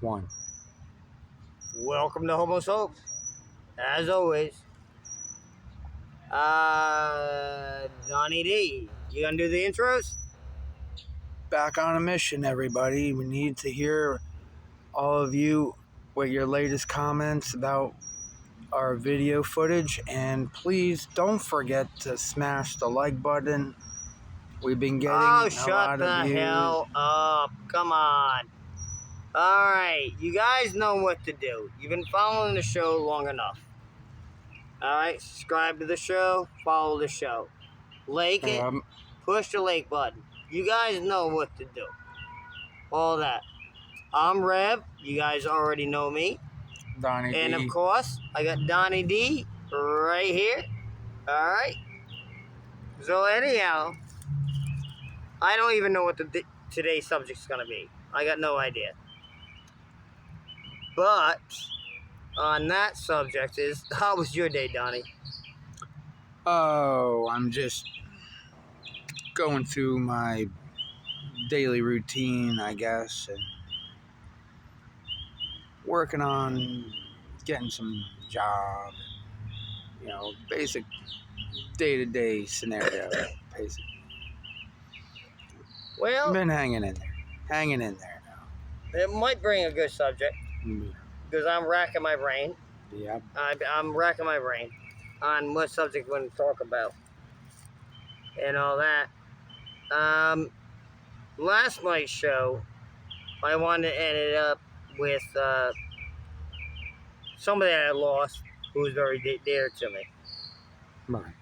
one. Welcome to Homo's Hope. As always, Donnie D, you gonna do the intros? Back on a mission, everybody. We need to hear all of you with your latest comments about our video footage, and please don't forget to smash the like button. We've been getting a Shut lot the of views. hell up. Come on. Alright, you guys know what to do. You've been following the show long enough. Alright, subscribe to the show, follow the show. Like it, push the like button. You guys know what to do. All that. I'm Rev. You guys already know me. Donnie And D. of course, I got Donnie D right here. Alright. So anyhow, I don't even know what today's subject's going to be. I got no idea. But on that subject is, how was your day, Donnie? Oh, I'm just going through my daily routine, I guess, and working on getting some job, basic day-to-day scenario, basically. Well, Been hanging in there now. it might bring a good subject, because I'm racking my brain. Yeah. I'm racking my brain on what subject we're going to talk about and all that. Last night's show, I wanted to end it up with somebody that I lost who was very dear to me. Right.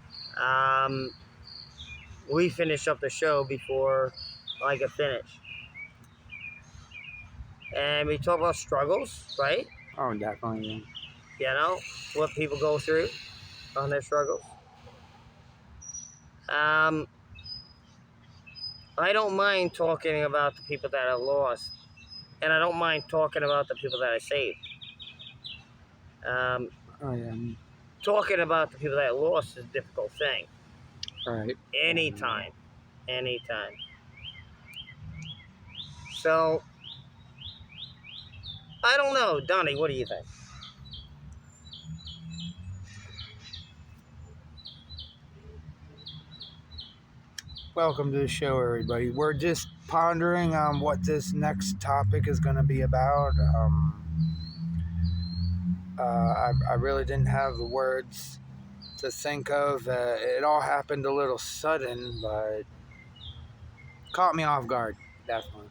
We finished up the show before I could finish. And we talk about struggles, right? Oh, definitely. You know, what people go through on their struggles. I don't mind talking about the people that I lost. And I don't mind talking about the people that I saved. Talking about the people that I lost is a difficult thing. Right. Anytime. So, I don't know. Donnie, what do you think? Welcome to the show, everybody. We're just pondering on what this next topic is going to be about. I really didn't have the words to think of. It all happened a little sudden, but caught me off guard, definitely.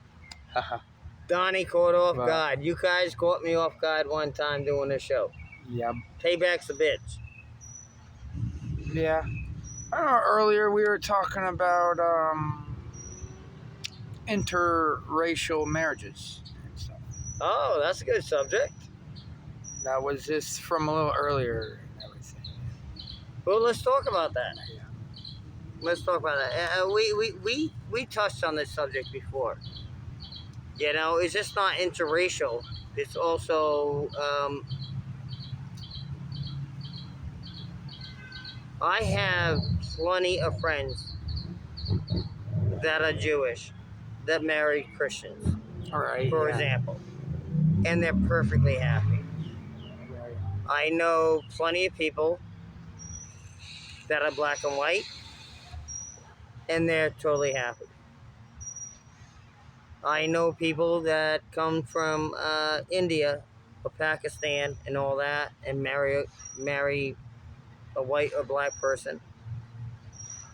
Donnie caught off guard. You guys caught me off guard one time doing this show. Yep. Payback's a bitch. Yeah. I don't know, earlier we were talking about interracial marriages and stuff. Oh, that's a good subject. That was just from a little earlier and everything. Well, let's talk about that. Yeah. Let's talk about that. We touched on this subject before. You know, it's just not interracial. It's also, I have plenty of friends that are Jewish that marry Christians, for example, and they're perfectly happy. Right. I know plenty of people that are black and white, and they're totally happy. I know people that come from India or Pakistan and all that, and marry a white or black person,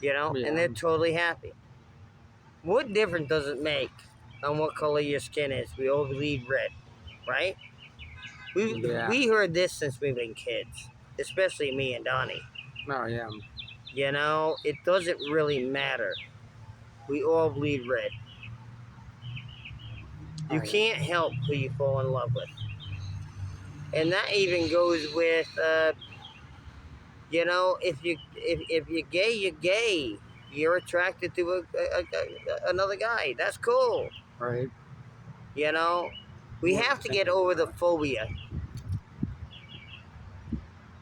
you know, and they're totally happy. What difference does it make on what color your skin is? We all bleed red, right? We heard this since we've been kids, especially me and Donnie. Oh, yeah. You know, it doesn't really matter. We all bleed red. You can't help who you fall in love with. And that even goes with, you know, if you're gay, you're gay. You're attracted to another guy. That's cool. Right. You know, we have to get over the phobia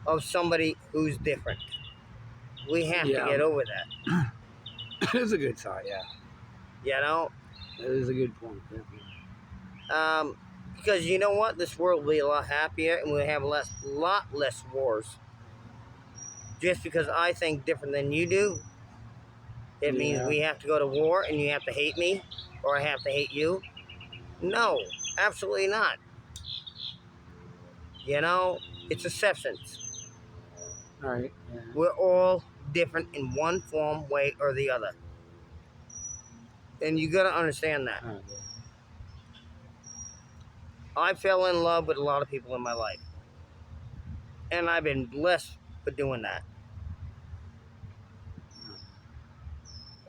of somebody who's different. We have to get over that. It's a good thought, yeah. You know? That is a good point. Because you know what? This world will be a lot happier and we'll have lot less wars. Just because I think different than you do, it means Yeah. we have to go to war and you have to hate me or I have to hate you. No, absolutely not. You know, it's acceptance. Right. Yeah. We're all different in one form, way, or the other. And you gotta understand that. Oh, yeah. I fell in love with a lot of people in my life. And I've been blessed for doing that.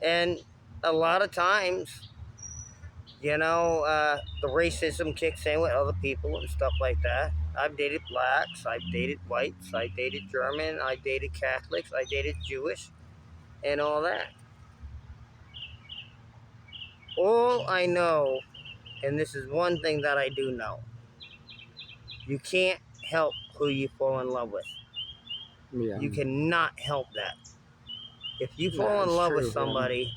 And a lot of times, the racism kicks in with other people and stuff like that. I've dated blacks, I've dated whites, I dated German, I dated Catholics, I dated Jewish, and all that. All I know, and this is one thing that I do know, you can't help who you fall in love with. Yeah. You cannot help that. If you fall in That's love with true. somebody,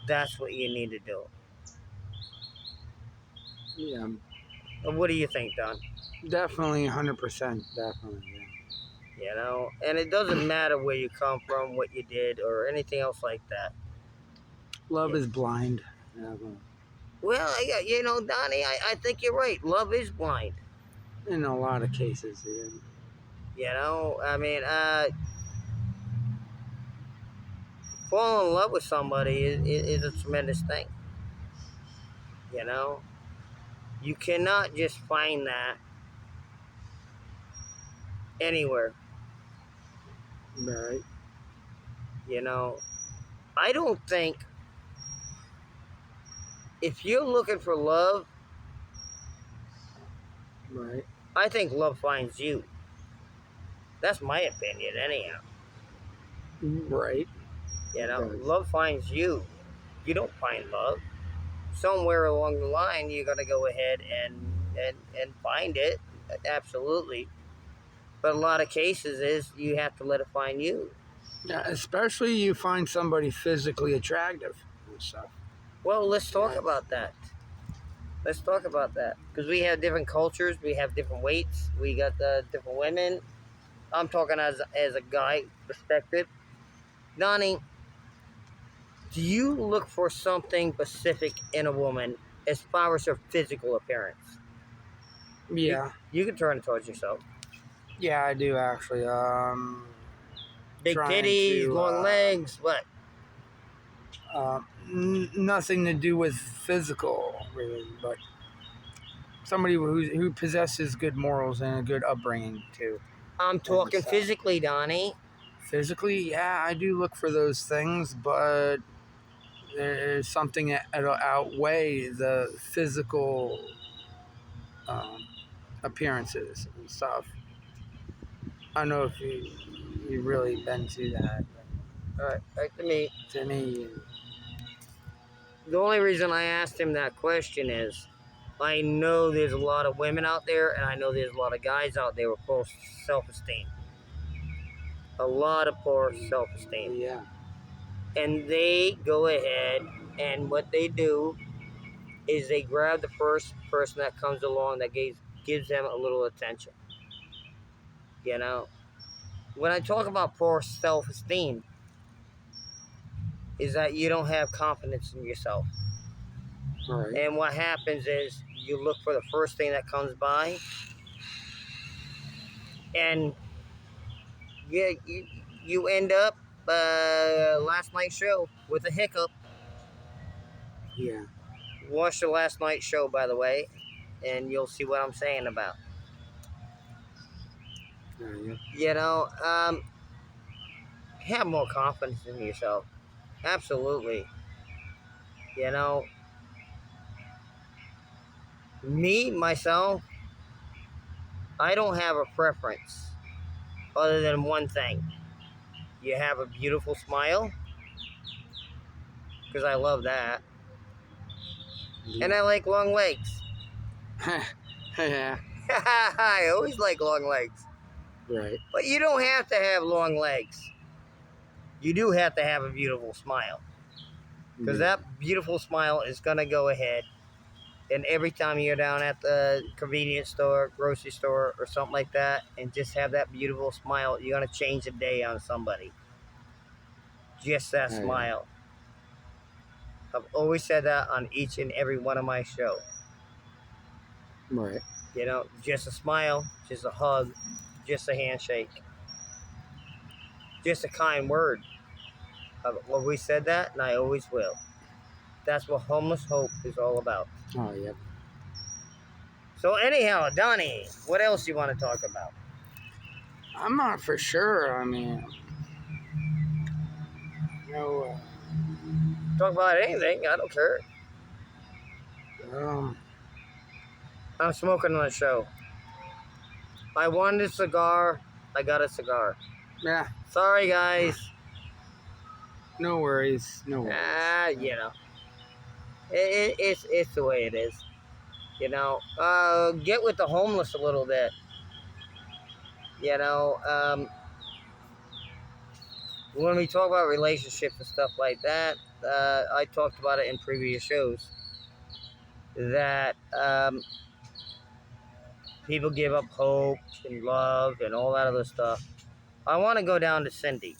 that's what you need to do. Yeah. What do you think, Don? Definitely 100%. Definitely. Yeah. And it doesn't matter where you come from, what you did, or anything else like that. Love Yeah. is blind. Yeah. Well, Donnie, I think you're right. Love is blind. In a lot of cases. I mean, falling in love with somebody is a tremendous thing. You cannot just find that anywhere. Right. I don't think if you're looking for love, Right. I think love finds you. That's my opinion, anyhow. Right. It does. Love finds you. You don't find love. Somewhere along the line, you got to go ahead and find it. Absolutely. But a lot of cases is you have to let it find you. Yeah, especially you find somebody physically attractive and stuff. Well, let's talk Yes. about that. Let's talk about that because we have different cultures. We have different weights. We got different women. I'm talking as a guy perspective. Donnie, do you look for something specific in a woman as far as her physical appearance? Yeah. You can turn it towards yourself. Yeah, I do actually. Big Trying titties, to long legs, what? nothing to do with physical, really, but somebody who possesses good morals and a good upbringing too. I'm And talking stuff. physically, Donnie. Physically, yeah, I do look for those things, but there's something that'll outweigh the physical um, appearances and stuff. I don't know if you really been to that. All right, back to me. To me, The only reason I asked him that question is I know there's a lot of women out there, and I know there's a lot of guys out there with poor self-esteem. A lot of poor self-esteem. yeah, And they go ahead, and what they do is they grab the first person that comes along that gives them a little attention. When I talk about poor self-esteem, is that you don't have confidence in yourself. all right, And what happens is you look for the first thing that comes by, and you end up last night's show with a hiccup. yeah, Watch the last night's show, by the way, and you'll see what I'm saying about. yeah, Have more confidence in yourself. Absolutely. You know, me, myself, I don't have a preference other than one thing. You have a beautiful smile, because I love that. yeah. And I like long legs. Yeah, I always like long legs. right. But you don't have to have long legs. You do have to have a beautiful smile. Because Yeah. that beautiful smile is going to go ahead And every time you're down at the convenience store, grocery store, or something like that, and just have that beautiful smile, you're gonna change the day on somebody. Just that Oh, yeah. smile. I've always said that on each and every one of my shows. Right. You know, just a smile, just a hug, just a handshake, just a kind word. I've always said that, and I always will. That's what homeless hope is all about. Oh, yeah. So anyhow, Donnie, what else you want to talk about? I'm not for sure. I mean, you know, Talk about anything. I don't care. um, I'm smoking on the show. I wanted a cigar. I got a cigar. yeah, Sorry, guys. no worries. No worries. You know, it's the way it is. You know, get with the homeless a little bit. You know, when we talk about relationships and stuff like that, I talked about it in previous shows that people give up hope and love and all that other stuff. I want to go down to Cindy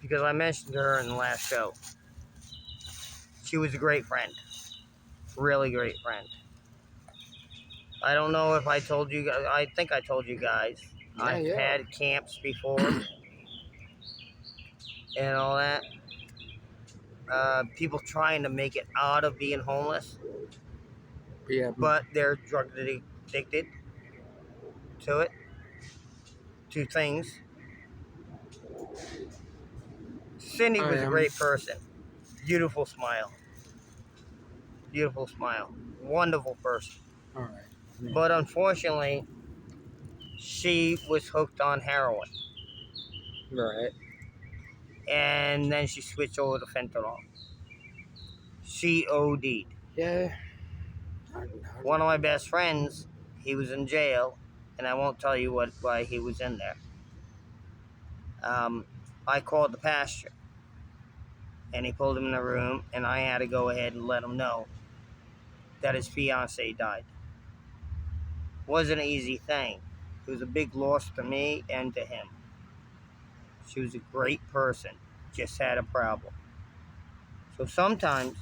because I mentioned her in the last show. She was a great friend, really great friend. I don't know if I told you guys, I think I told you guys. I've Yeah. had camps before and all that. People trying to make it out of being homeless, Yeah. but they're drug addicted to it, to things. Cindy I was a am. great person. Beautiful smile. Beautiful smile. Wonderful person. All right. Yeah. But unfortunately, she was hooked on heroin. Right. And then she switched over to fentanyl. She OD'd. Yeah. One of my best friends, he was in jail, and I won't tell you why he was in there. I called the pastor, and he pulled him in the room, and I had to go ahead and let him know that his fiance died. Wasn't an easy thing. It was a big loss to me and to him. She was a great person, just had a problem. So sometimes,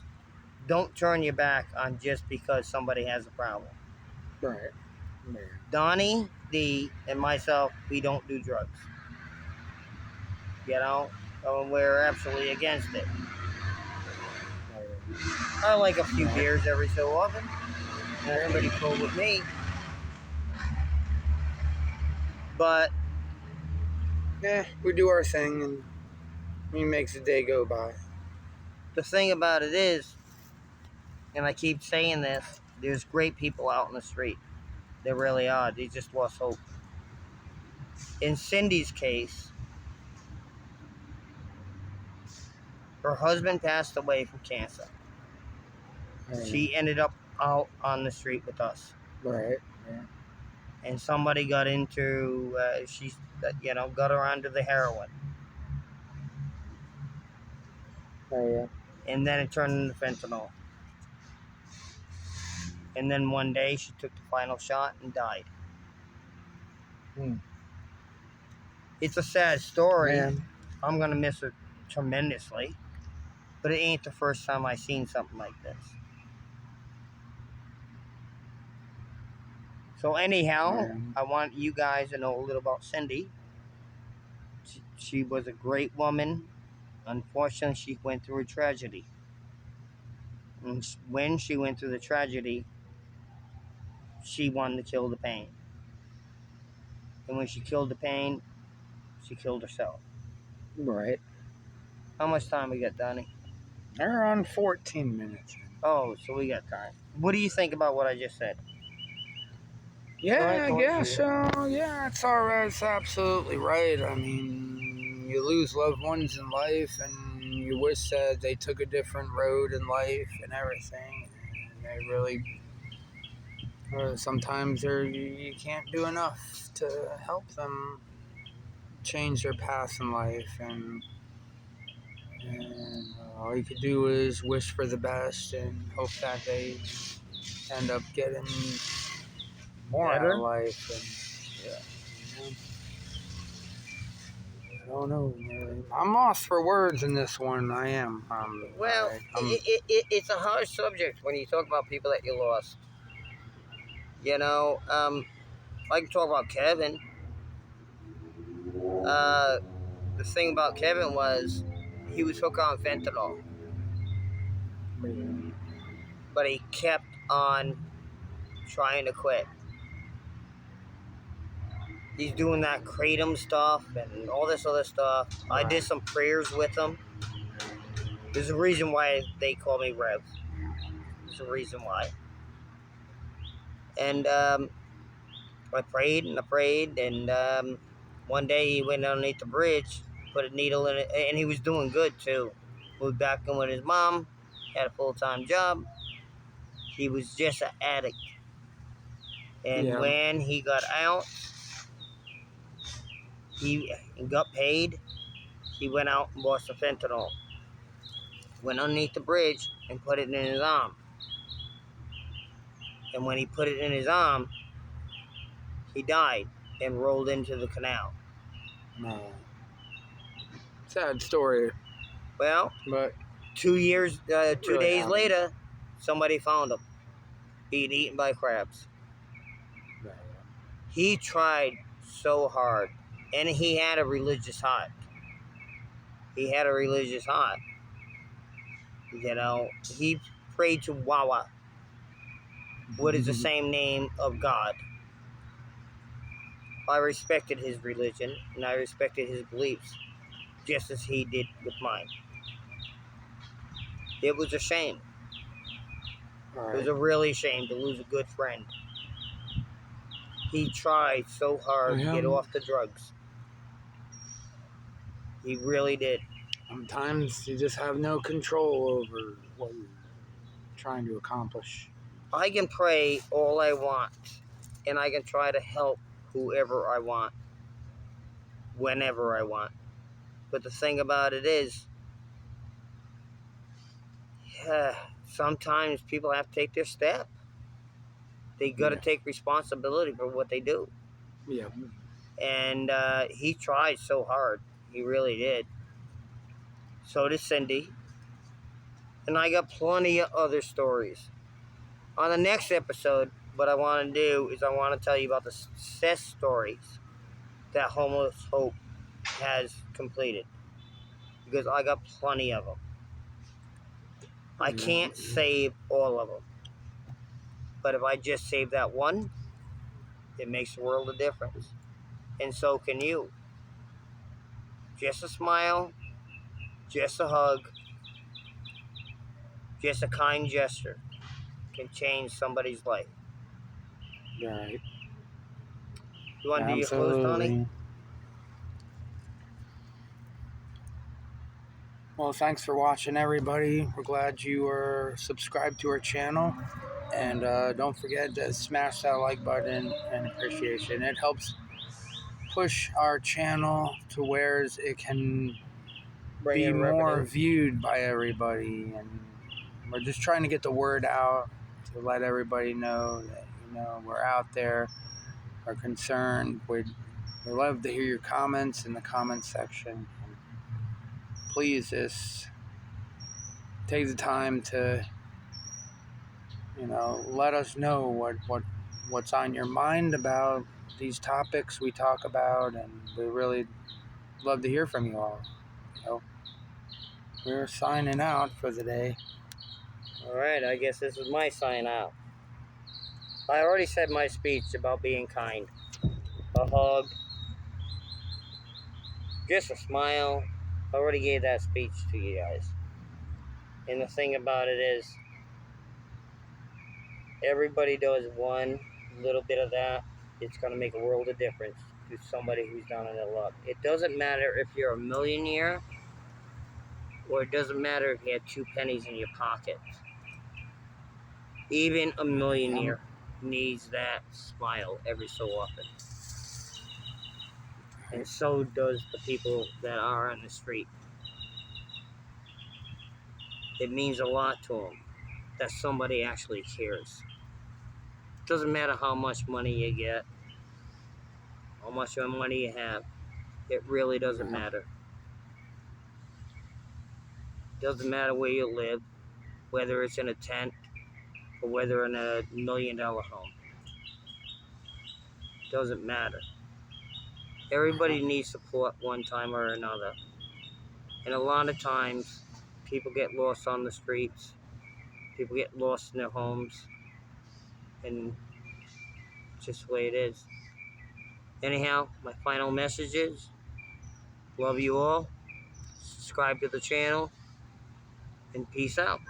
don't turn your back on just because somebody has a problem. Right. Yeah. Donnie, D, and myself, we don't do drugs. You know, we're absolutely against it. I like a few beers every so often. That's pretty cool with me. But Yeah, we do our thing, and it makes the day go by. the thing about it is, and I keep saying this, there's great people out in the street. There really are. They just lost hope. In Cindy's case, her husband passed away from cancer. She ended up out on the street with us. Right. Yeah. And somebody got into, got her onto the heroin. Oh, yeah. And then it turned into fentanyl. And then one day she took the final shot and died. It's a sad story. Man. I'm going to miss her tremendously. But it ain't the first time I seen something like this. So anyhow, I want you guys to know a little about Cindy. She was a great woman. Unfortunately, she went through a tragedy. And when she went through the tragedy, she wanted to kill the pain. And when she killed the pain, she killed herself. Right. How much time we got, Donnie? They're on 14 minutes. Oh, so we got time. What do you think about what I just said? Yeah, I guess so. Yeah, it's all right. It's absolutely right. I mean, you lose loved ones in life, and you wish that they took a different road in life and everything. And they really, sometimes you can't do enough to help them change their path in life, and all you could do is wish for the best and hope that they end up getting more out of Better? life. And yeah, I don't know. Man. I'm lost for words in this one. I am. Well, it's a hard subject when you talk about people that you lost. You know, I can talk about Kevin. Uh, the thing about Kevin was he was hooked on fentanyl, but he kept on trying to quit. He's doing that kratom stuff and all this other stuff. I did some prayers with him. There's a reason why they call me Rev. There's a reason why. And I prayed and I prayed, and one day he went underneath the bridge, put a needle in it, and he was doing good too. Moved back in with his mom, had a full-time job. He was just an addict. And when he got out, he got paid. He went out and bought some fentanyl. Went underneath the bridge and put it in his arm. And when he put it in his arm, he died and rolled into the canal. No. Sad story. Well, but 2 really days happened. later, somebody found him being eaten by crabs. He tried so hard, and he had a religious heart. He had a religious heart. You know, he prayed to Wawa, what is the same name of God. I respected his religion, and I respected his beliefs, just as he did with mine. It was a shame. It was a really shame to lose a good friend. He tried so hard to get off the drugs. He really did. Sometimes you just have no control over what you're trying to accomplish. I can pray all I want, and I can try to help whoever I want, whenever I want. But the thing about it is, sometimes people have to take their step. They got to take responsibility for what they do. Yeah. And he tried so hard. He really did. So did Cindy. And I got plenty of other stories. On the next episode, what I want to do is I want to tell you about the success stories that Homeless Hope has completed. Because I got plenty of them. I can't save all of them. But if I just save that one, it makes a world of difference. And so can you. Just a smile, just a hug, just a kind gesture can change somebody's life. Right. You want to do your close, Tony? Well, thanks for watching, everybody. We're glad you are subscribed to our channel. And don't forget to smash that like button and appreciation. It helps push our channel to where it can Bring be in more revenue. viewed by everybody. And we're just trying to get the word out to let everybody know that, we're out there, are concerned. We'd love to hear your comments in the comments section. Please just take the time to, let us know what's on your mind about these topics we talk about, and we really love to hear from you all. We're signing out for the day. All right, I guess this is my sign out. I already said my speech about being kind. A hug, just a smile. I already gave that speech to you guys. And the thing about it is, everybody does one little bit of that. It's going to make a world of difference to somebody who's down on their luck. It doesn't matter if you're a millionaire, or it doesn't matter if you have 2 pennies in your pocket. Even a millionaire needs that smile every so often. And so does the people that are on the street. It means a lot to them that somebody actually cares. Doesn't matter how much money you get, how much money you have. It really doesn't Yeah. matter. Doesn't matter where you live, whether it's in a tent or whether in a $1 million home. Doesn't matter. Everybody needs support one time or another. And a lot of times, people get lost on the streets. People get lost in their homes. And just the way it is. Anyhow, my final message is, love you all. Subscribe to the channel. And peace out.